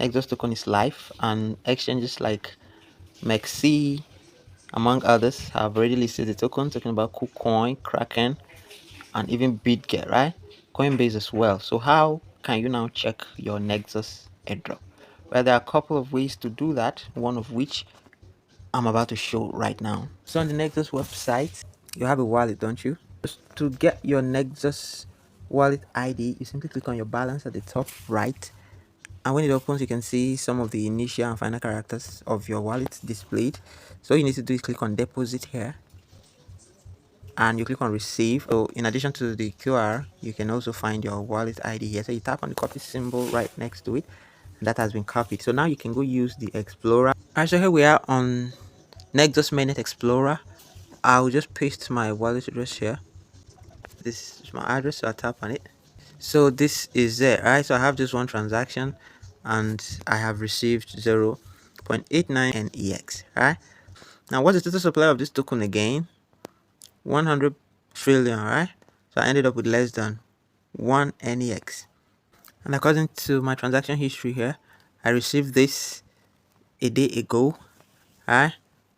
Nexus token is live, and exchanges like Mexi, among others, have already listed the token, talking about kucoin, Kraken, and even Bitget, right? Coinbase as well. So how can you now check your Nexus airdrop? Well, there are a couple of ways to do that, one of which I'm about to show right now. So on the Nexus website, you have a wallet, don't you? Just to get your Nexus wallet ID, you simply click on your balance at the top right, and when it opens, you can see some of the initial and final characters of your wallet displayed. So all you need to do is click on deposit here, and you click on receive. So in addition to the QR, you can also find your wallet ID here. So you tap on the copy symbol right next to it, and that has been copied. So now you can go use the Explorer. Alright, so here we are on Nexus Mainnet Explorer. I'll just paste my wallet address here. This is my address, so I'll tap on it. So this is it, right? So I have just one transaction, and I have received 0.89 NEX, right? Now what's the total supply of this token again? 100 trillion, right? So I ended up with less than 1 NEX. And according to my transaction history here, I received this a day ago, right?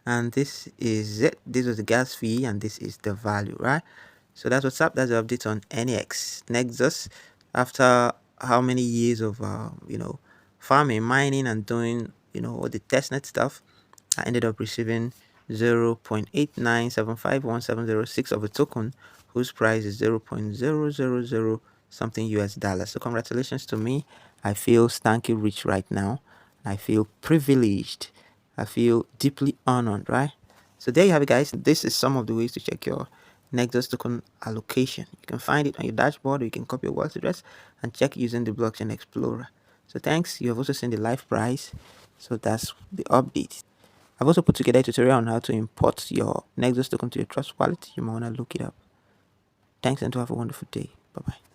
And this is it. This was the gas fee, and this is the value, right? So that's what's up. That's the update on NEX Nexus. After how many years of farming, mining, and doing all the testnet stuff, I ended up receiving 0.8975170 of a token whose price is 0.000 something US dollars. So congratulations to me. I feel stanky rich right now. I feel privileged. I feel deeply honored, right? So there you have it, guys. This is some of the ways to check your Nexus token allocation. You can find it on your dashboard, or you can copy your wallet address and check using the Blockchain Explorer. So thanks. You have also seen the live price. So that's the update. I've also put together a tutorial on how to import your Nexus token to your Trust wallet. You might want to look it up. Thanks, and to have a wonderful day. Bye-bye.